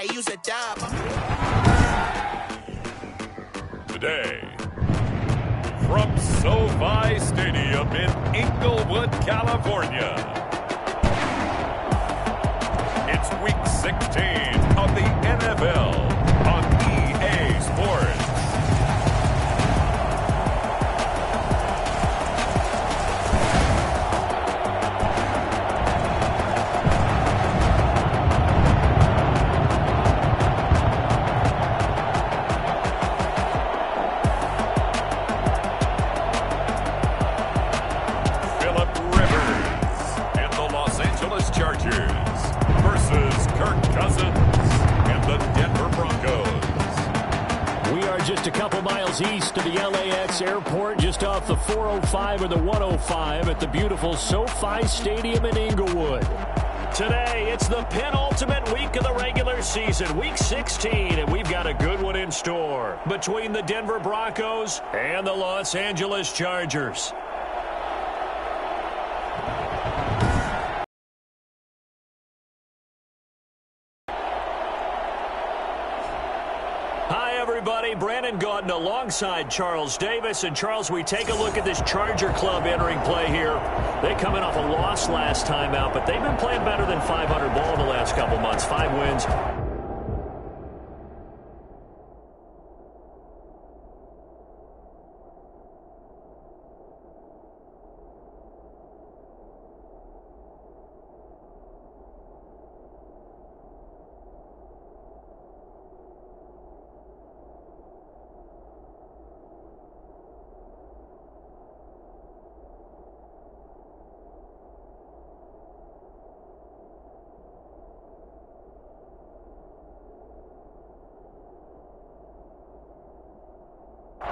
I use a dub. Today, from SoFi Stadium in Inglewood, California, it's Week 16 of the NFL on EA Sports. Just a couple miles east of the LAX airport, just off the 405 or the 105 at the beautiful SoFi Stadium in Inglewood. Today, it's the penultimate week of the regular season, Week 16, and we've got a good one in store between the Denver Broncos and the Los Angeles Chargers. Brandon Gaudin alongside Charles Davis. And Charles, we take a look at this Charger club entering play here. They coming off a loss last time out, but they've been playing better than 500 ball in the last couple months. 5 wins.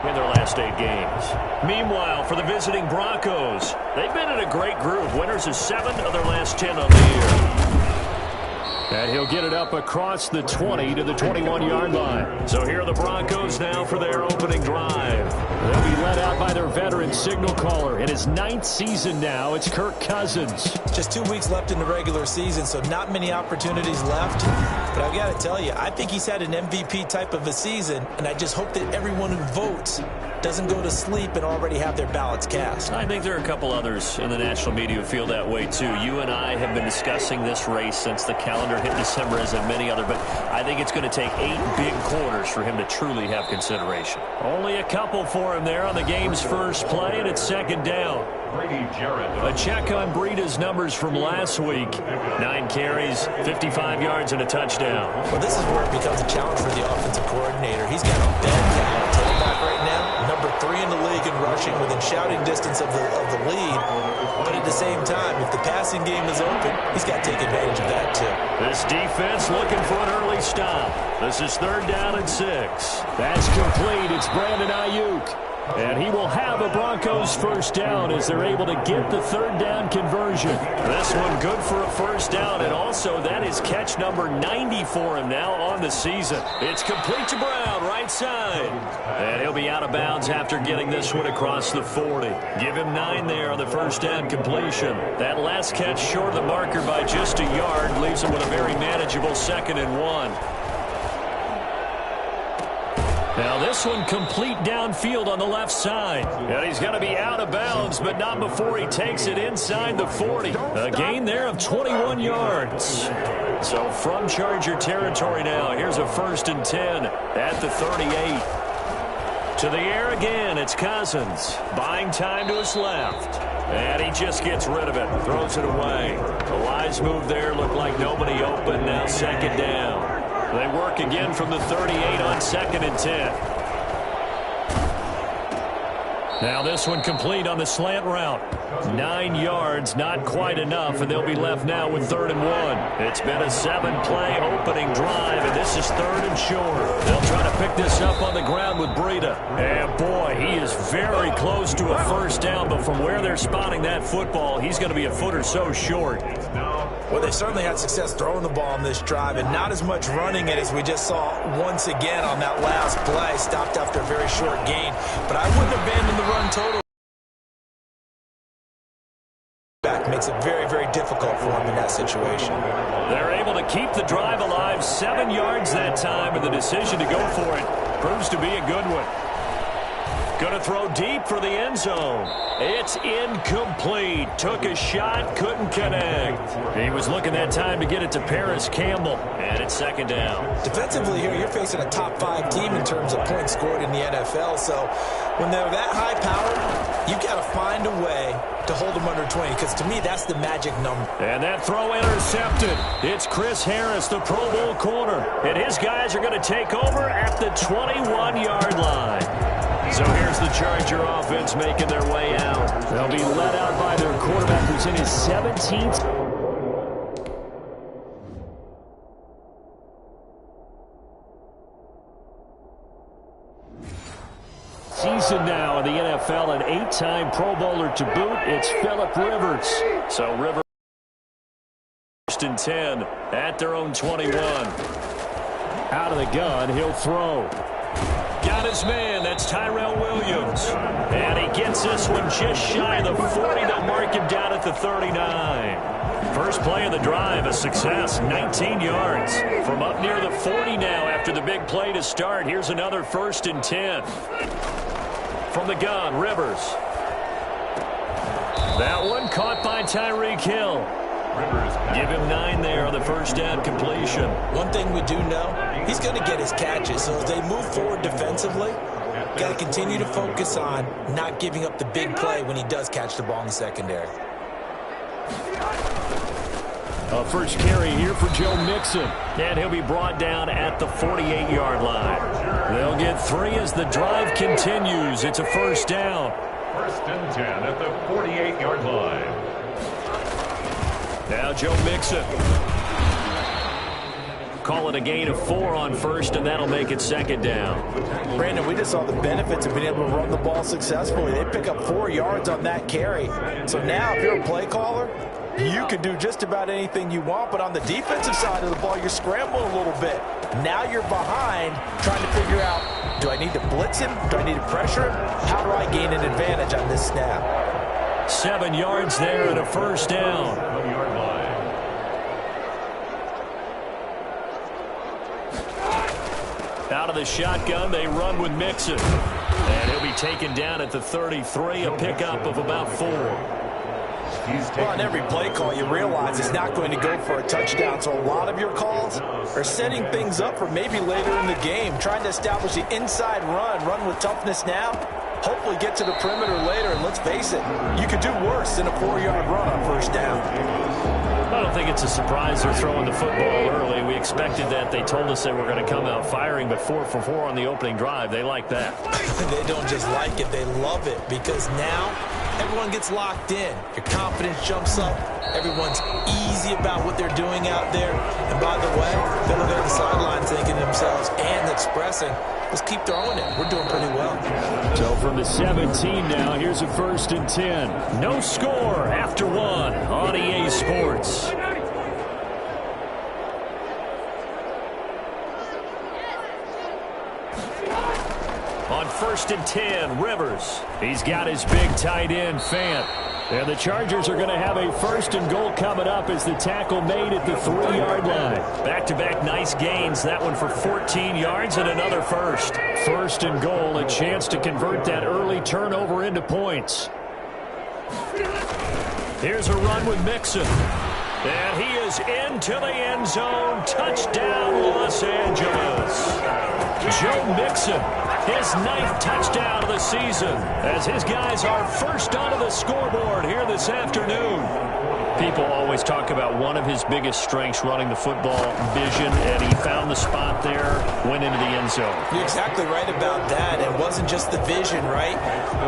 In their last 8 games. Meanwhile, for the visiting Broncos, they've been in a great groove. Winners of 7 of their last 10 on the year. And he'll get it up across the 20 to the 21-yard line. So here are the Broncos now for their opening drive. They'll be led out by their veteran signal caller. In his 9th season now, it's Kirk Cousins. Just 2 weeks left in the regular season, so not many opportunities left. But I've got to tell you, I think he's had an MVP type of a season, and I just hope that everyone who votes doesn't go to sleep and already have their ballots cast. I think there are a couple others in the national media who feel that way too. You and I have been discussing this race since the calendar hit December, as have many other, but I think it's going to take 8 big quarters for him to truly have consideration. Only a couple for him there on the game's first play, and it's 2nd down. A check on Breida's numbers from last week. 9 carries, 55 yards, and a touchdown. Well, this is where it becomes a challenge for the offensive coordinator. He's got a bad tailback right now, number 3 in the league in rushing, within shouting distance of the lead. But at the same time, if the passing game is open, he's got to take advantage of that too. This defense looking for an early stop. This is 3rd down and 6. That's complete. It's Brandon Ayuk. And he will have a Broncos first down as they're able to get the 3rd down conversion. This one good for a first down, and also that is catch number 90 for him now on the season. It's complete to Brown, right side. And he'll be out of bounds after getting this one across the 40. Give him 9 there on the first down completion. That last catch short of the marker by just a yard leaves him with a very manageable 2nd and 1. Now this one complete downfield on the left side. And he's going to be out of bounds, but not before he takes it inside the 40. A gain there of 21 yards. So from Charger territory now, here's a 1st and 10 at the 38. To the air again, it's Cousins. Buying time to his left. And he just gets rid of it. Throws it away. A wise move there. Looked like nobody open. Now 2nd down. They work again from the 38 on 2nd and 10. Now this one complete on the slant route. 9 yards, not quite enough, and they'll be left now with 3rd and 1. It's been a 7-play opening drive, and this is 3rd and short. They'll try to pick this up on the ground with Breida. And boy, he is very close to a first down, but from where they're spotting that football, he's going to be a foot or so short. Well, they certainly had success throwing the ball on this drive, and not as much running it as we just saw once again on that last play. Stopped after a very short gain, but I wouldn't abandon the run total. Back makes it very, very difficult for him in that situation. They're able to keep the drive alive, 7 yards that time, and the decision to go for it proves to be a good one. Going to throw deep for the end zone. It's incomplete. Took a shot, couldn't connect. He was looking that time to get it to Paris Campbell, and it's second down. Defensively here, you're facing a top-5 team in terms of points scored in the NFL, so when they're that high-powered, you've got to find a way to hold them under 20, because to me, that's the magic number. And that throw intercepted. It's Chris Harris, the Pro Bowl corner, and his guys are going to take over at the 21-yard line. So here's the Charger offense making their way out. They'll be led out by their quarterback, who's in his 17th. Season now in the NFL, an 8-time Pro Bowler to boot. It's Phillip Rivers. So Rivers first and 10 at their own 21. Out of the gun, he'll throw. Got his man. That's Tyrell Williams. And he gets this one just shy of the 40. They'll mark him down at the 39. First play of the drive, a success, 19 yards. From up near the 40 now after the big play to start. Here's another first and 10. From the gun, Rivers. That one caught by Tyreek Hill. Give him 9 there on the first down completion. One thing we do know, he's going to get his catches. So as they move forward defensively, got to continue to focus on not giving up the big play when he does catch the ball in the secondary. A first carry here for Joe Mixon. And he'll be brought down at the 48-yard line. They'll get 3 as the drive continues. It's a first down. First and 10 at the 48-yard line. Now Joe Mixon. Call it a gain of 4 on first, and that'll make it second down. Brandon, we just saw the benefits of being able to run the ball successfully. They pick up 4 yards on that carry. So now if you're a play caller, you can do just about anything you want, but on the defensive side of the ball, you're scrambling a little bit. Now you're behind trying to figure out, do I need to blitz him? Do I need to pressure him? How do I gain an advantage on this snap? 7 yards there and a first down. Out of the shotgun, they run with Mixon. And he'll be taken down at the 33, a pickup of about 4. Well, on every play call, you realize it's not going to go for a touchdown. So a lot of your calls are setting things up for maybe later in the game, trying to establish the inside run with toughness now, hopefully get to the perimeter later. And let's face it, you could do worse than a 4-yard run on first down. I don't think it's a surprise they're throwing the football early. We expected that. They told us they were going to come out firing, but 4 for 4 on the opening drive. They like that. They don't just like it, they love it, because now everyone gets locked in. Your confidence jumps up. Everyone's easy about what they're doing out there. And by the way, they look at the sidelines thinking to themselves and expressing, let's keep throwing it. We're doing pretty well. So from the 17 now, here's a first and 10. No score after 1 on EA Sports. On first and 10, Rivers. He's got his big tight end, Fant. And the Chargers are going to have a first and goal coming up as the tackle made at the 3-yard line. Back-to-back nice gains. That one for 14 yards and another first. First and goal, a chance to convert that early turnover into points. Here's a run with Mixon. And he is into the end zone. Touchdown, Los Angeles. Joe Mixon, his 9th touchdown of the season, as his guys are first onto the scoreboard here this afternoon. People always talk about one of his biggest strengths running the football, vision, and he found the spot there, went into the end zone. You're exactly right about that. It wasn't just the vision, right?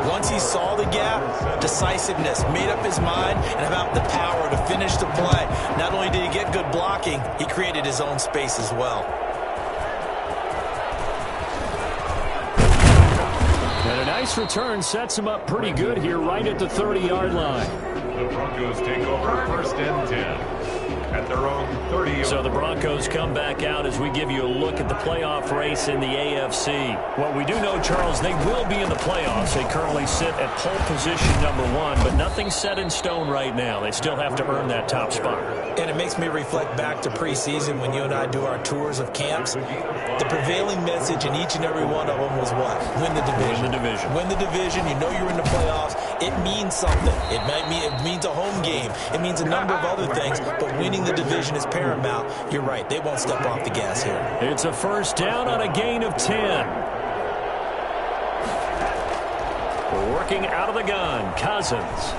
Once he saw the gap, decisiveness, made up his mind, and about the power to finish the play. Not only did he get good blocking, he created his own space as well. And a nice return sets him up pretty good here right at the 30-yard line. The Broncos take over first and 10 at their own 30. So the Broncos come back out as we give you a look at the playoff race in the AFC. What we do know, Charles, they will be in the playoffs. They currently sit at pole position #1, but nothing's set in stone right now. They still have to earn that top spot. And it makes me reflect back to preseason when you and I do our tours of camps. The prevailing message in each and every one of them was what? Win the division. Win the division. Win the division. You know you're in the playoffs. It means something. It means a home game. It means a number of other things, but winning the division is paramount. You're right. They won't step off the gas here. It's a first down on a gain of 10. Working out of the gun, Cousins.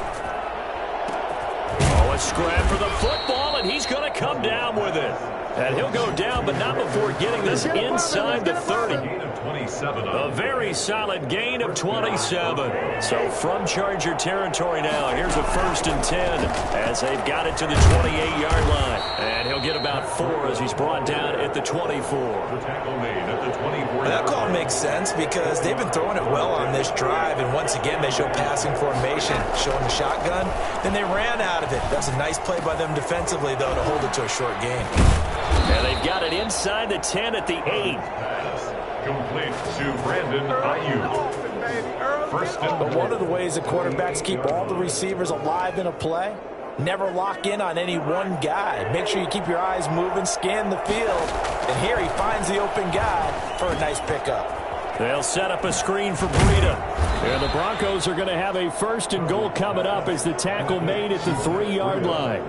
Oh, a scrap for the football, and he's going to come down with it. And he'll go down, but not before getting this inside the 30. A very solid gain of 27. So from Charger territory now, here's a 1st and 10 as they've got it to the 28-yard line. And he'll get about 4 as he's brought down at the 24. That call makes sense because they've been throwing it well on this drive, and once again they show passing formation, showing the shotgun. Then they ran out of it. That's a nice play by them defensively, though, to hold it to a short gain. And they've got it inside the 10 at the 8. Complete to Brandon Ayuk. But one of the ways that quarterbacks keep all the receivers alive in a play, never lock in on any one guy. Make sure you keep your eyes moving, scan the field. And here he finds the open guy for a nice pickup. They'll set up a screen for Breida. And the Broncos are going to have a 1st and goal coming up as the tackle made at the 3-yard line.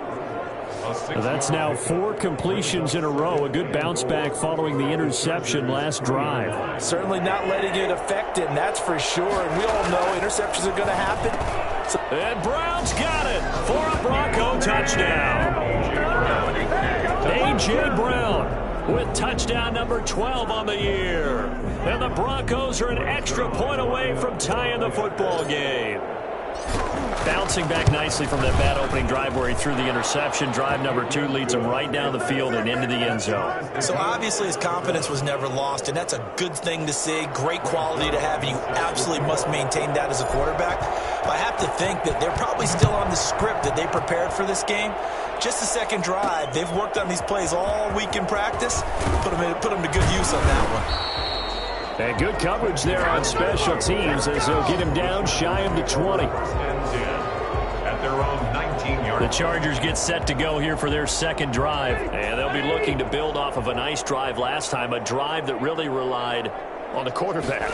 That's now 4 completions in a row. A good bounce back following the interception last drive. Certainly not letting it affect him, that's for sure. And we all know interceptions are going to happen. And Brown's got it for a Bronco touchdown. A.J. Brown with touchdown number 12 on the year. And the Broncos are an extra point away from tying the football game. Bouncing back nicely from that bad opening drive where he threw the interception. Drive number 2 leads him right down the field and into the end zone. So obviously his confidence was never lost, and that's a good thing to see. Great quality to have, and you absolutely must maintain that as a quarterback. But I have to think that they're probably still on the script that they prepared for this game. Just the second drive. They've worked on these plays all week in practice. Put them to good use on that one. And good coverage there on special teams as they'll get him down shy of the 20. At their own 19-yard. The Chargers get set to go here for their second drive. And they'll be looking to build off of a nice drive last time, a drive that really relied on the quarterback.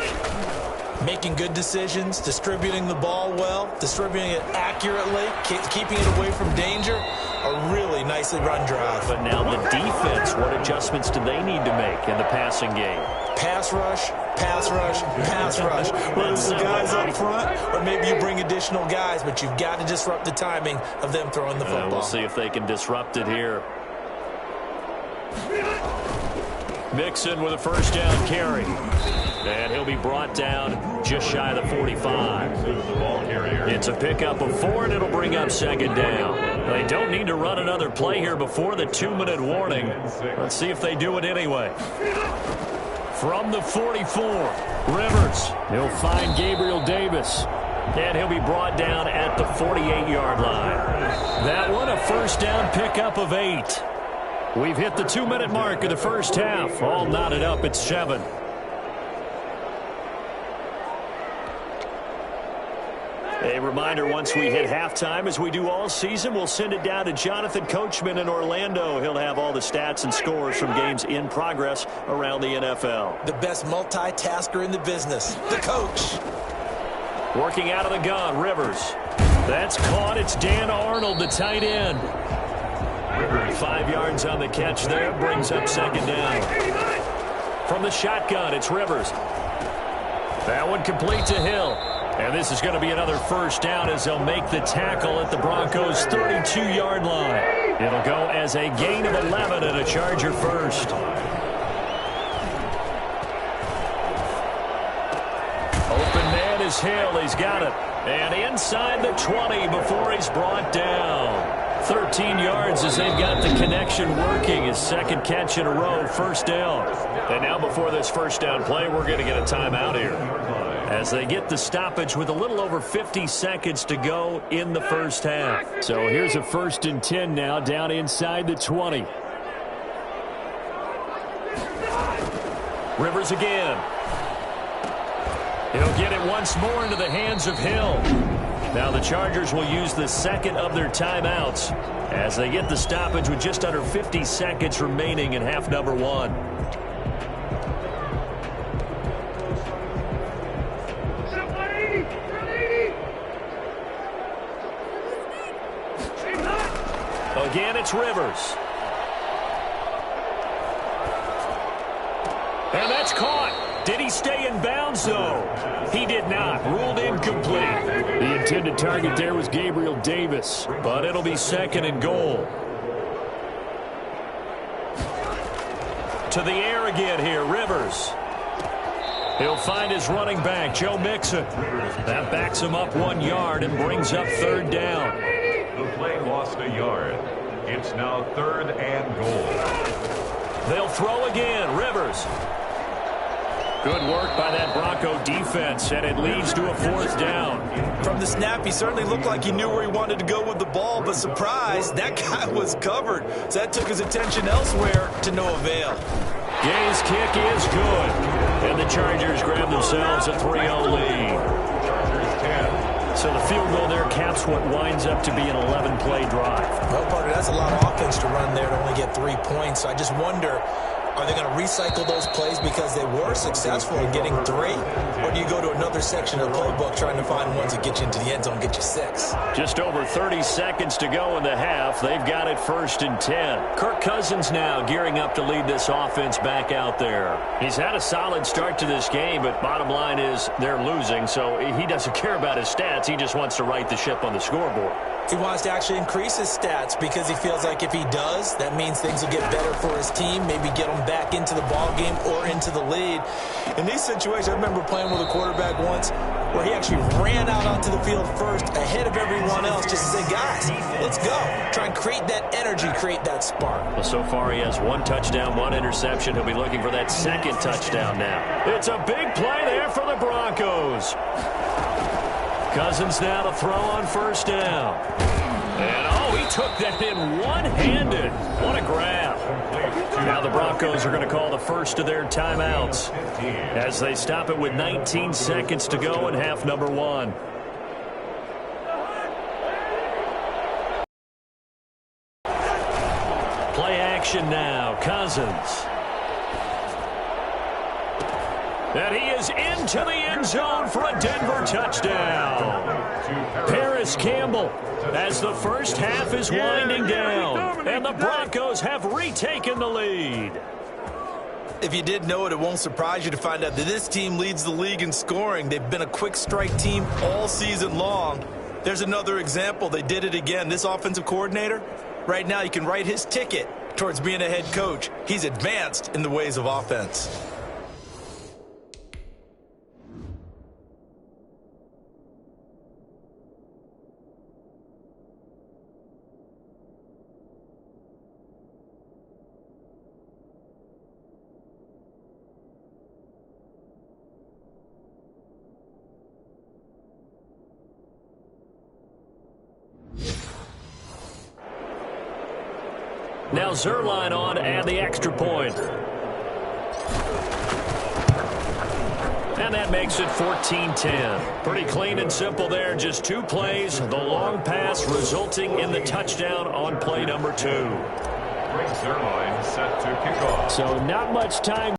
Making good decisions, distributing the ball well, distributing it accurately, keeping it away from danger. A really nicely run drive. But now the defense, what adjustments do they need to make in the passing game? Pass rush, pass rush, pass rush. Whether it's the guys up front or maybe you bring additional guys, but you've got to disrupt the timing of them throwing the football. We'll see if they can disrupt it here. Mixon with a 1st down carry. And he'll be brought down just shy of the 45. It's a pickup of 4, and it'll bring up 2nd down. They don't need to run another play here before the 2-minute warning. Let's see if they do it anyway. From the 44, Rivers. He'll find Gabriel Davis. And he'll be brought down at the 48-yard line. That one, a 1st down pickup of 8. We've hit the 2-minute mark of the first half. All knotted up at 7. A reminder, once we hit halftime, as we do all season, we'll send it down to Jonathan Coachman in Orlando. He'll have all the stats and scores from games in progress around the NFL. The best multitasker in the business, the coach. Working out of the gun, Rivers. That's caught. It's Dan Arnold, the tight end. 5 yards on the catch there. Brings up 2nd down. From the shotgun, it's Rivers. That one complete to Hill. And this is going to be another 1st down as they'll make the tackle at the Broncos' 32-yard line. It'll go as a gain of 11 and a Charger 1st. Open man is Hill. He's got it. And inside the 20 before he's brought down. 13 yards as they've got the connection working. His 2nd catch in a row, 1st down. And now before this 1st down play, we're going to get a timeout here, as they get the stoppage with a little over 50 seconds to go in the first half. So here's a 1st and 10 now, down inside the 20. Rivers again. He'll get it once more into the hands of Hill. Now the Chargers will use the second of their timeouts as they get the stoppage with just under 50 seconds remaining in half number one. Again, it's Rivers. And that's caught. Did he stay in bounds, though? He did not. Ruled incomplete. The intended target there was Gabriel Davis, but it'll be second and goal. To the air again here, Rivers. He'll find his running back, Joe Mixon. That backs him up 1 yard and brings up third down. The play lost a yard. It's now third and goal. They'll throw again, Rivers. Good work by that Bronco defense, and it leads to a fourth down. From the snap, he certainly looked like he knew where he wanted to go with the ball, but surprise, that guy was covered. So that took his attention elsewhere to no avail. Gay's kick is good, and the Chargers grab themselves a 3-0 lead. So the field goal there caps what winds up to be an 11-play drive. Well, Parker, that's a lot of offense to run there to only get 3 points. So I just wonder, are they going to recycle those plays because they were successful in getting 3? Or do you go to another section of the playbook trying to find ones that get you into the end zone, get you 6? Just over 30 seconds to go in the half. They've got it 1st and 10. Kirk Cousins now gearing up to lead this offense back out there. He's had a solid start to this game, but bottom line is they're losing, so he doesn't care about his stats. He just wants to right the ship on the scoreboard. He wants to actually increase his stats because he feels like if he does, that means things will get better for his team, maybe get them back into the ball game or into the lead. In these situations, I remember playing with a quarterback once where he actually ran out onto the field first ahead of everyone else just to say, guys, let's go. Try and create that energy, create that spark. Well, so far he has 1 touchdown, 1 interception. He'll be looking for that 2nd touchdown now. It's a big play there for the Broncos. Cousins now to throw on 1st down. And, oh, he took that in one-handed. What a grab. Now the Broncos are going to call the first of their timeouts as they stop it with 19 seconds to go in half number one. Play action now. Cousins. And he is into the end zone for a Denver touchdown. Paris Campbell as the first half is winding down. And the Broncos have retaken the lead. If you did know it, it won't surprise you to find out that this team leads the league in scoring. They've been a quick strike team all season long. There's another example. They did it again. This offensive coordinator, right now you can write his ticket towards being a head coach. He's advanced in the ways of offense. Now Zerline on to add the extra point. And that makes it 14-10. Pretty clean and simple there. Just 2 plays. The long pass resulting in the touchdown on play number 2. Zerline set to kick off. So not much time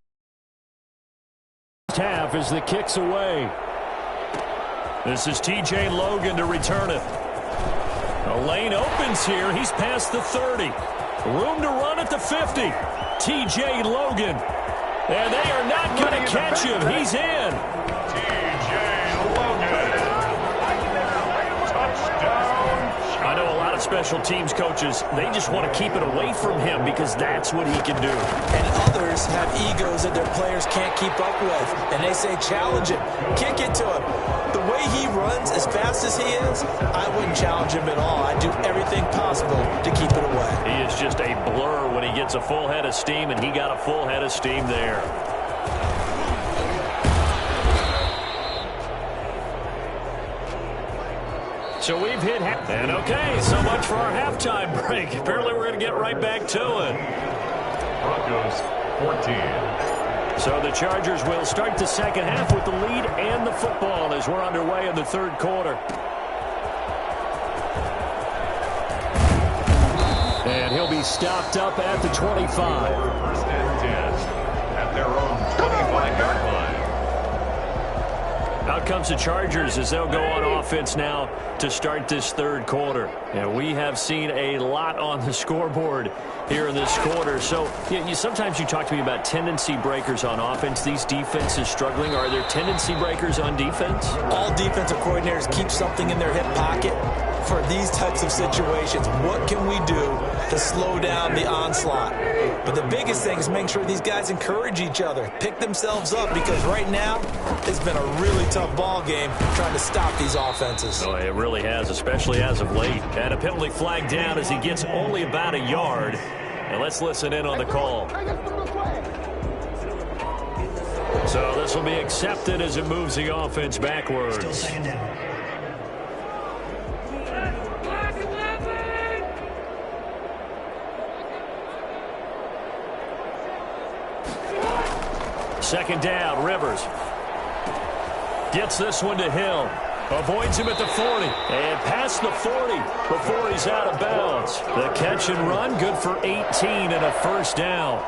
half as the kick's away. This is TJ Logan to return it. The lane opens here. He's past the 30. Room to run at the 50. TJ Logan. And they are not going to catch him. He's in. TJ Logan. Touchdown. I know a lot of special teams coaches, they just want to keep it away from him because that's what he can do. And others have egos that their players can't keep up with. And they say, challenge him. Kick it to him. The way he runs as fast as he is, I wouldn't challenge him at all. I'd do everything possible to keep it away. He is just a blur when he gets a full head of steam, and he got a full head of steam there. So we've hit half. And okay, so much for our halftime break. Apparently we're going to get right back to it. Broncos 14. So the Chargers will start the second half with the lead and the football as we're underway in the third quarter. And he'll be stopped up at the 25. First and 10 at their own 25-yard line. Out comes the Chargers as they'll go on offense now to start this third quarter. And we have seen a lot on the scoreboard here in this quarter. So sometimes you talk to me about tendency breakers on offense. These defenses struggling. Are there tendency breakers on defense? All defensive coordinators keep something in their hip pocket for these types of situations. What can we do to slow down the onslaught? But the biggest thing is making sure these guys encourage each other, pick themselves up, because right now it's been a really tough ball game trying to stop these offenses. Oh, it really has, especially as of late. And a penalty flag down as he gets only about a yard. And let's listen in on the call. So this will be accepted as it moves the offense backwards. Still second down. Second down, Rivers. Gets this one to Hill. Avoids him at the 40. And past the 40 before he's out of bounds. The catch and run, good for 18 and a first down.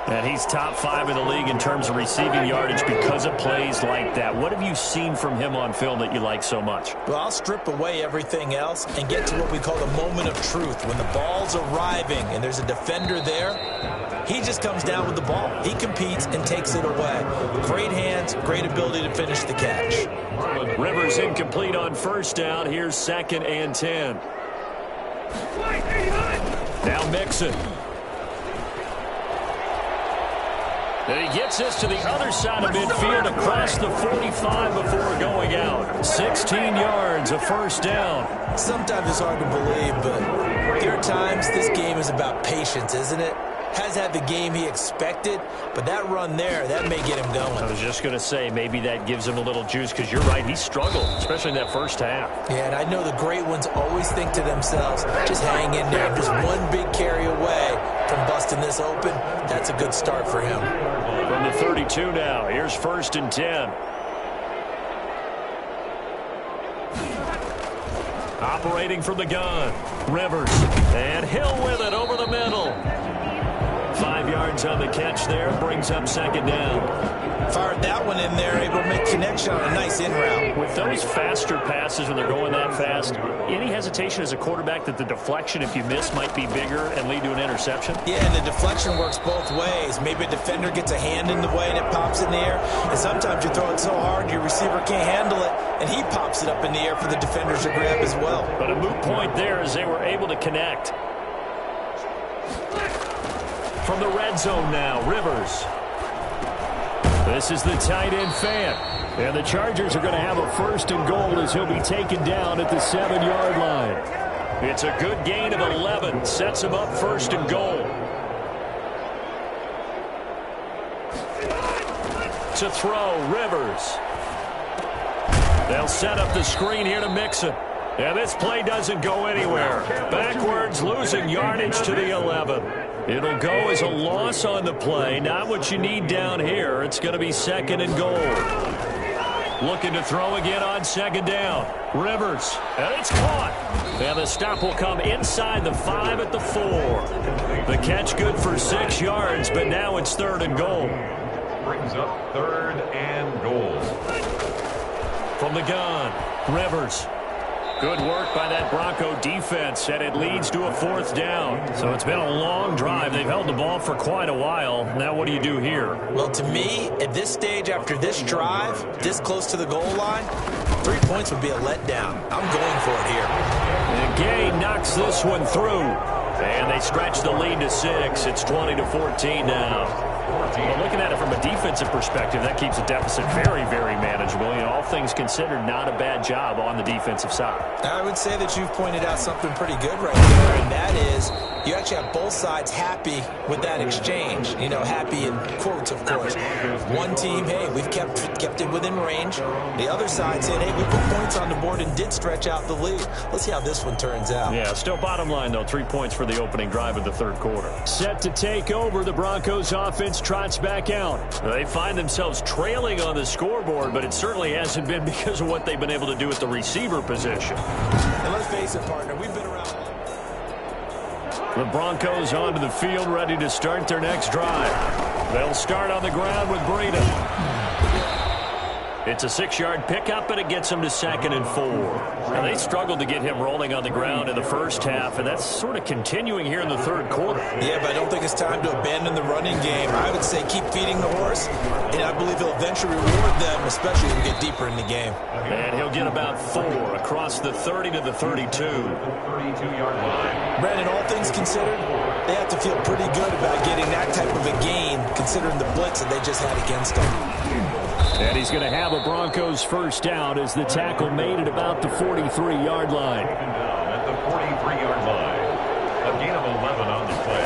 And he's top 5 in the league in terms of receiving yardage because of plays like that. What have you seen from him on film that you like so much? Well, I'll strip away everything else and get to what we call the moment of truth. When the ball's arriving and there's a defender there, he just comes down with the ball. He competes and takes it away. Great hands, great ability to finish the catch. Rivers incomplete on first down. Here's second and 10. Now Mixon. And he gets this to the other side of midfield across the 45 before going out. 16 yards, a first down. Sometimes it's hard to believe, but there are times this game is about patience, isn't it? Has had the game he expected, but that run there, that may get him going. I was just going to say, maybe that gives him a little juice, because you're right, he struggled, especially in that first half. Yeah, and I know the great ones always think to themselves, just hang in there. Just one big carry away from busting this open. That's a good start for him. From the 32 now, here's first and 10. Operating from the gun, Rivers, and Hill with it over the middle. 5 yards on the catch there, brings up second down. Fired that one in there, able to make connection on a nice in route. With those faster passes when they're going that fast, any hesitation as a quarterback that the deflection, if you miss, might be bigger and lead to an interception? Yeah, and the deflection works both ways. Maybe a defender gets a hand in the way and it pops in the air, and sometimes you throw it so hard your receiver can't handle it, and he pops it up in the air for the defenders to grab as well. But a moot point there as they were able to connect. From the red zone now, Rivers. This is the tight end fan. And the Chargers are going to have a first and goal as he'll be taken down at the 7-yard line. It's a good gain of 11. Sets him up first and goal. To throw, Rivers. They'll set up the screen here to Mixon. And this play doesn't go anywhere. Backwards, losing yardage to the 11. It'll go as a loss on the play. Not what you need down here. It's going to be second and goal. Looking to throw again on second down. Rivers. And it's caught. And the stop will come inside the 5 at the 4. The catch good for 6 yards, but now it's third and goal. Brings up third and goal. From the gun, Rivers. Good work by that Bronco defense, and it leads to a fourth down. So it's been a long drive. They've held the ball for quite a while. Now what do you do here? Well, to me, at this stage after this drive, this close to the goal line, 3 points would be a letdown. I'm going for it here. And Gay knocks this one through. And they stretch the lead to 6. It's 20-14 now. Well, looking at it from a defensive perspective, that keeps the deficit very, very manageable. You know, all things considered, not a bad job on the defensive side. I would say that you've pointed out something pretty good right there, and that is you actually have both sides happy with that exchange. You know, happy in quotes, of course. One team, hey, we've kept it within range. The other side saying, hey, we put points on the board and did stretch out the lead. Let's see how this one turns out. Yeah, still bottom line, though, 3 points for the opening drive of the third quarter. Set to take over, the Broncos offense trots back out. They find themselves trailing on the scoreboard, but it certainly hasn't been because of what they've been able to do at the receiver position. And let's face it, partner, we've been around. The Broncos onto the field, ready to start their next drive. They'll start on the ground with Breida. It's a 6-yard pickup, and it gets them to 2nd and 4. Now, they struggled to get him rolling on the ground in the first half, and that's sort of continuing here in the third quarter. Yeah, but I don't think it's time to abandon the running game. I would say keep feeding the horse, and I believe he'll eventually reward them, especially as we get deeper in the game. And he'll get about 4 across the 30 to the 32. 32-yard line. Brandon, all things considered, they have to feel pretty good about getting that type of a gain, considering the blitz that they just had against them. And he's going to have a Broncos first down as the tackle made at about the 43-yard line. Taken down at the 43-yard line. A gain of 11 on the play.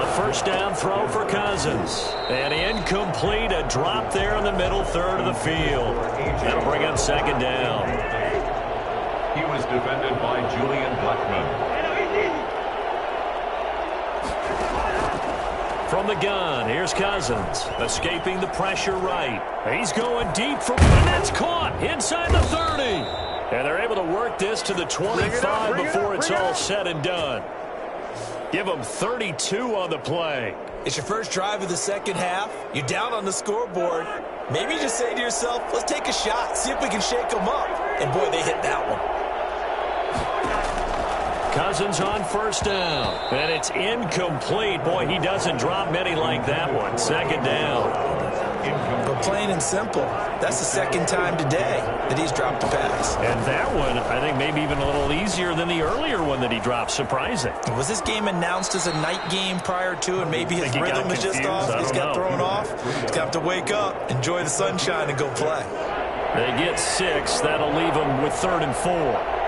A first down throw for Cousins. And incomplete, a drop there in the middle third of the field. That'll bring up 2nd down. He was defended by Julian Blackman. From the gun, here's Cousins, escaping the pressure right. He's going deep and that's caught inside the 30. And they're able to work this to the 25 before it's all said and done. Give them 32 on the play. It's your first drive of the second half. You're down on the scoreboard. Maybe you just say to yourself, let's take a shot, see if we can shake them up. And boy, they hit that one. Cousins on first down. And it's incomplete. Boy, he doesn't drop many like that one. 2nd down. But plain and simple, that's the second time today that he's dropped a pass. And that one, I think, maybe even a little easier than the earlier one that he dropped. Surprising. Was this game announced as a night game prior to, and maybe his rhythm is just off? He's got thrown off. He's going to have to wake up, enjoy the sunshine, and go play. They get 6. That'll leave them with 3rd and 4.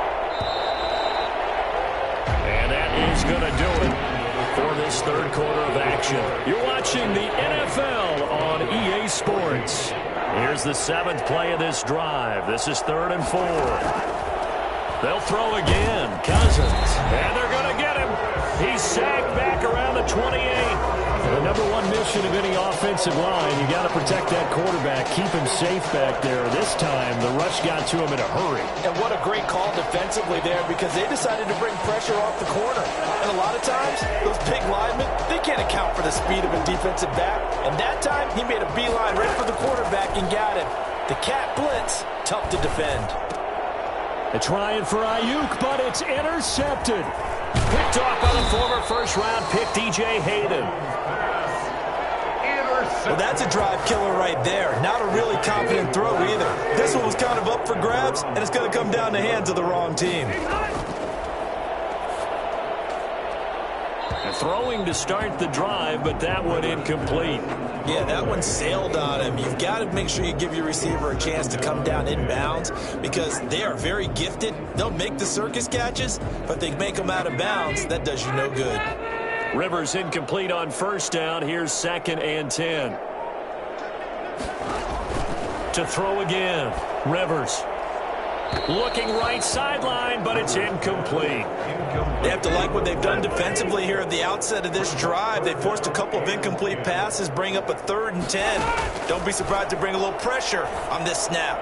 Is going to do it for this third quarter of action. You're watching the NFL on EA Sports. Here's the 7th play of this drive. This is 3rd and 4. They'll throw again. Cousins. And they're going to get him. He's sacked back around the 28. The number one mission of any offensive line, you got to protect that quarterback, keep him safe back there. This time, the rush got to him in a hurry. And what a great call defensively there, because they decided to bring pressure off the corner. And a lot of times, those big linemen, they can't account for the speed of a defensive back. And that time, he made a beeline right for the quarterback and got him. The cat blitz, tough to defend. They're trying for Ayuk, but it's intercepted. Picked off by the former first-round pick, DJ Hayden. Well, that's a drive killer right there. Not a really confident throw either. This one was kind of up for grabs, and it's going to come down the hands of the wrong team. Throwing to start the drive, but that one incomplete. Yeah, that one sailed on him. You've got to make sure you give your receiver a chance to come down inbounds, because they are very gifted. They'll make the circus catches, but they make them out of bounds. That does you no good. Rivers incomplete on first down. Here's 2nd and 10. To throw again. Rivers. Looking right sideline, but it's incomplete. They have to like what they've done defensively here at the outset of this drive. They forced a couple of incomplete passes, bring up a 3rd and 10. Don't be surprised to bring a little pressure on this snap.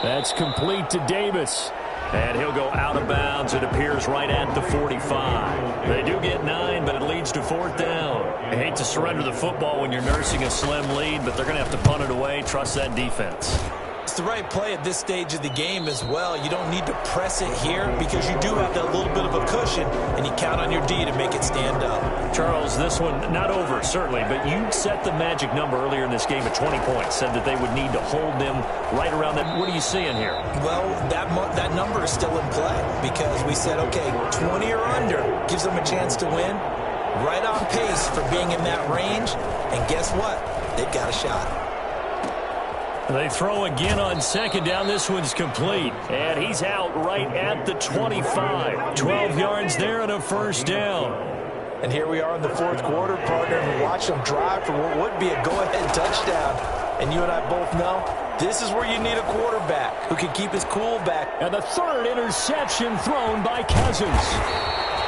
That's complete to Davis. And he'll go out of bounds. It appears right at the 45. They do get 9, but it leads to 4th down. I hate to surrender the football when you're nursing a slim lead, but they're going to have to punt it away. Trust that defense. It's the right play at this stage of the game as well. You don't need to press it here because you do have that little bit of a cushion, and you count on your D to make it stand up. Charles, this one not over, certainly, but you set the magic number earlier in this game at 20 points, said that they would need to hold them right around that. What are you seeing here? Well, that number is still in play because we said, okay, 20 or under gives them a chance to win. Right on pace for being in that range, and guess what? They've got a shot. They throw again on second down. This one's complete. And he's out right at the 25. 12 yards there and a first down. And here we are in the fourth quarter, partner, and watch them drive for what would be a go-ahead touchdown. And you and I both know this is where you need a quarterback who can keep his cool back. And the third interception thrown by Cousins.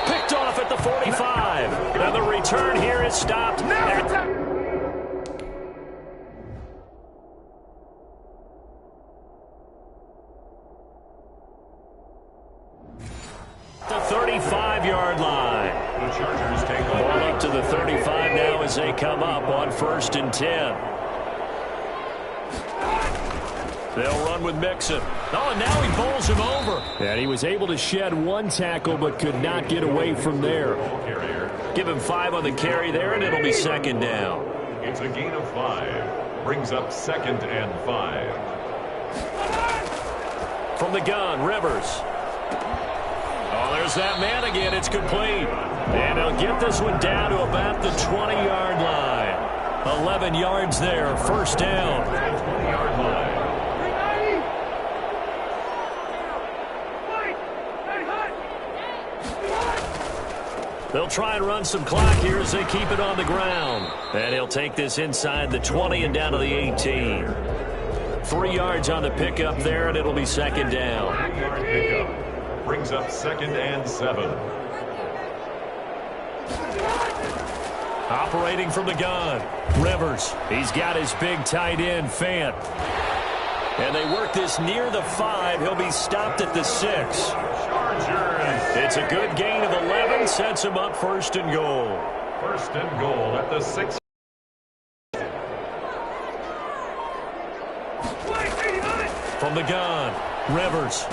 Picked off at the 45. And the return here is stopped at the 35-yard line. The Chargers take over. Ball up to the 35 now as they come up on 1st and 10. They'll run with Mixon. Oh, and now he bowls him over. And he was able to shed one tackle but could not get away from there. Give him 5 on the carry there, and it'll be second down. It's a gain of 5. Brings up 2nd and 5. From the gun, Rivers. Oh, there's that man again. It's complete. And they'll get this one down to about the 20-yard line. 11 yards there, first down. 20-yard line. They'll try and run some clock here as they keep it on the ground. And he'll take this inside the 20 and down to the 18. 3 yards on the pickup there, and it'll be second down. 3-yard pickup. Brings up 2nd and 7. Operating from the gun, Rivers. He's got his big tight end, Fant. And they work this near the 5. He'll be stopped at the 6. It's a good gain of 11. Sets him up 1st and goal. 1st and goal at the 6. From the gun, Rivers.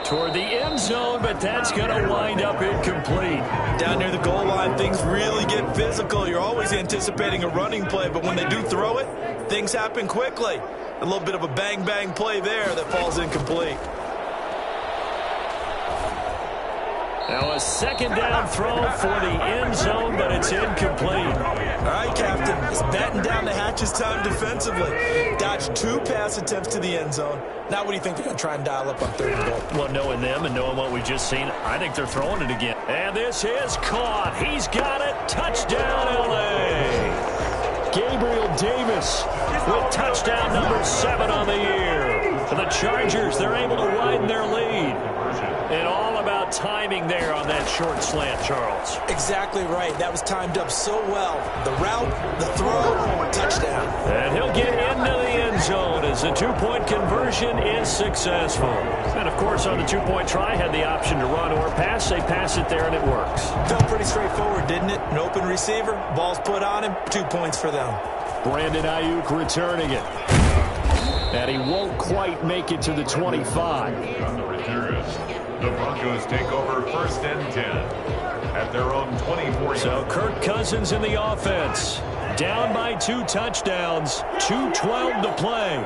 Toward the end zone, but that's going to wind up incomplete. Down near the goal line, things really get physical. You're always anticipating a running play, but when they do throw it, things happen quickly. A little bit of a bang-bang play there that falls incomplete. Now a second down throw for the end zone, but it's incomplete. All right, Captain. It's batten down the hatches time defensively. Dodged 2 pass attempts to the end zone. Now what do you think they're going to try and dial up on 3rd and goal? Well, knowing them and knowing what we've just seen, I think they're throwing it again. And this is caught. He's got it. Touchdown, L.A. Gabriel Davis with touchdown number 7 on the year. For the Chargers, they're able to widen their lead. And all about timing there on that short slant, Charles. Exactly right. That was timed up so well. The route, the throw, touchdown. And he'll get into the end zone as the 2-point conversion is successful. And, of course, on the 2-point try, had the option to run or pass. They pass it there, and it works. Felt pretty straightforward, didn't it? An open receiver, ball's put on him, 2 points for them. Brandon Ayuk returning it. And he won't quite make it to the 25. On the return, the Broncos take over 1st and 10 at their own 24. So Kirk Cousins in the offense. Down by 2 touchdowns. 2:12 to play.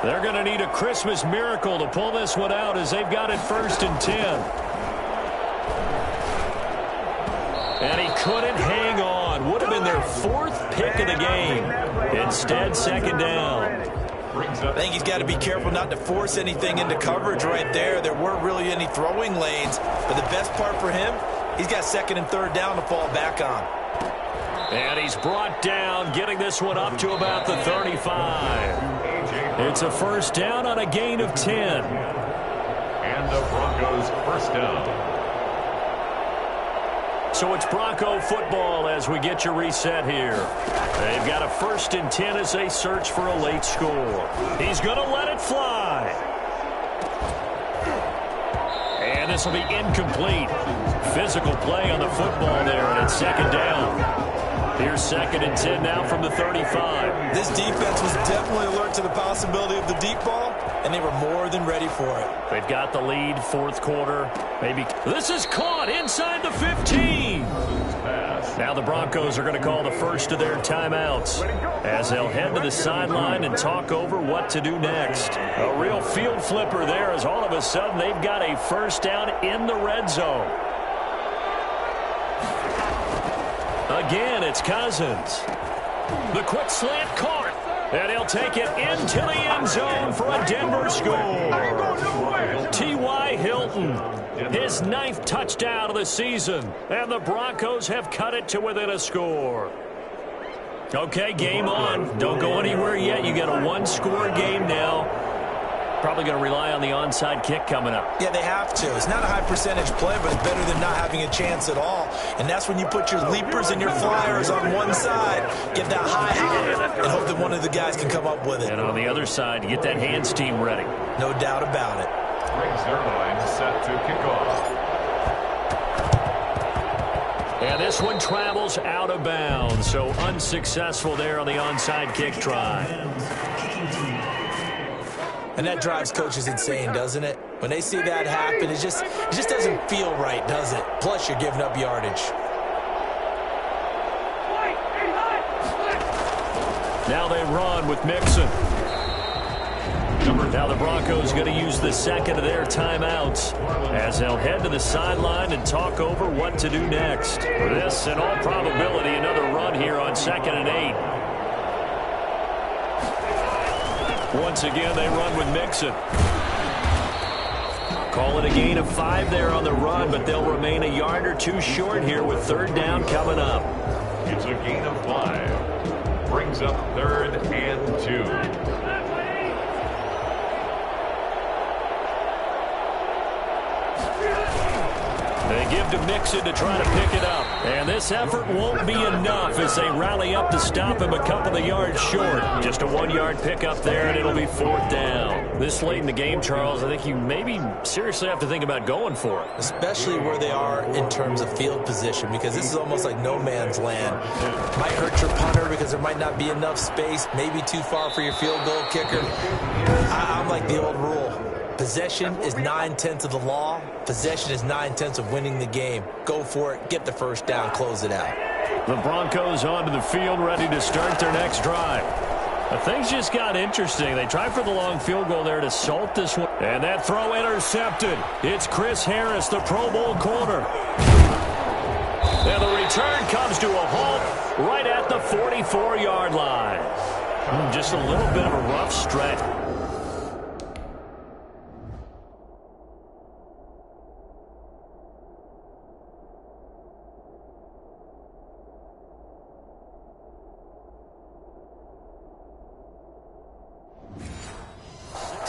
They're going to need a Christmas miracle to pull this one out as they've got it 1st and 10. And he couldn't hang on. Would have been their 4th pick of the game. Instead, 2nd down. I think he's got to be careful not to force anything into coverage right there. There weren't really any throwing lanes. But the best part for him, he's got 2nd and 3rd down to fall back on. And he's brought down, getting this one up to about the 35. It's a first down on a gain of 10. And the Broncos 1st down. So it's Bronco football as we get your reset here. They've got a 1st and 10 as they search for a late score. He's going to let it fly. And this will be incomplete. Physical play on the football there, and it's 2nd down. Here's 2nd and 10 now from the 35. This defense was definitely alert to the possibility of the deep ball, and they were more than ready for it. They've got the lead, 4th quarter. Maybe this is caught inside the 15. Now the Broncos are going to call the first of their timeouts as they'll head to the sideline and talk over what to do next. A real field flipper there as all of a sudden they've got a first down in the red zone. Again, it's Cousins. The quick slant caught. And he'll take it into the end zone for a Denver score. T.Y. Hilton, his 9th touchdown of the season. And the Broncos have cut it to within a score. Okay, game on. Don't go anywhere yet. You got a one-score game now. Probably going to rely on the onside kick coming up. Yeah, they have to. It's not a high percentage play, but it's better than not having a chance at all. And that's when you put your leapers and your flyers on one side, get that high, and hope that one of the guys can come up with it. And on the other side, you get that hands team ready. No doubt about it. Brings their line set to kickoff. And this one travels out of bounds, so unsuccessful there on the onside kick try. And that drives coaches insane, doesn't it? When they see that happen, it just doesn't feel right, does it? Plus, you're giving up yardage. Now they run with Mixon. Now the Broncos going to use the second of their timeouts as they'll head to the sideline and talk over what to do next. This, in all probability, another run here on 2nd and 8. Once again, they run with Mixon. Call it a gain of 5 there on the run, but they'll remain a yard or 2 short here with 3rd down coming up. It's a gain of 5. Brings up 3rd and 2. They give to Mixon to try to pick it up. And this effort won't be enough as they rally up to stop him a couple of yards short. Just a 1-yard pickup there, and it'll be 4th down. This late in the game, Charles, I think you maybe seriously have to think about going for it. Especially where they are in terms of field position, because this is almost like no man's land. Might hurt your punter because there might not be enough space, maybe too far for your field goal kicker. I'm like the old rule. Possession is 9/10 of the law. Possession is 9/10 of winning the game. Go for it. Get the first down. Close it out. The Broncos onto the field, ready to start their next drive. But things just got interesting. They tried for the long field goal there to salt this one. And that throw intercepted. It's Chris Harris, the Pro Bowl corner. And the return comes to a halt right at the 44-yard line. Just a little bit of a rough stretch.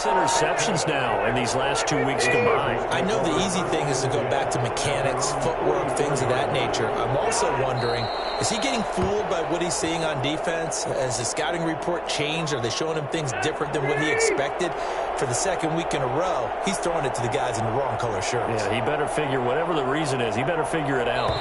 Interceptions now in these last 2 weeks combined. I know the easy thing is to go back to mechanics, footwork, things of that nature. I'm also wondering, is he getting fooled by what he's seeing on defense? Has the scouting report changed? Are they showing him things different than what he expected? For the 2nd week in a row, he's throwing it to the guys in the wrong color shirts. Yeah, he better figure, whatever the reason is, he better figure it out.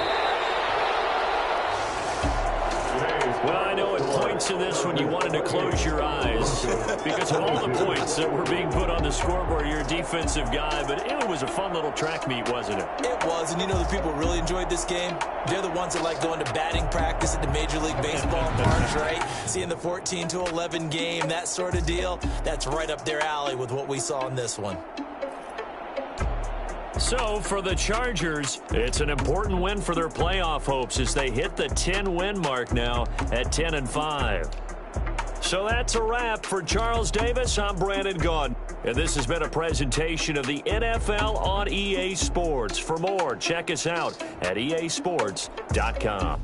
Well, I know at points in this when you wanted to close your eyes because of all the points that were being put on the scoreboard. You're a defensive guy, but it was a fun little track meet, wasn't it? It was, and you know the people who really enjoyed this game? They're the ones that like going to batting practice at the Major League Baseball parks, right? Seeing the 14-11 game, that sort of deal, that's right up their alley with what we saw in this one. So, for the Chargers, it's an important win for their playoff hopes as they hit the 10-win mark now at 10-5. So that's a wrap for Charles Davis. I'm Brandon Gaudin, and this has been a presentation of the NFL on EA Sports. For more, check us out at easports.com.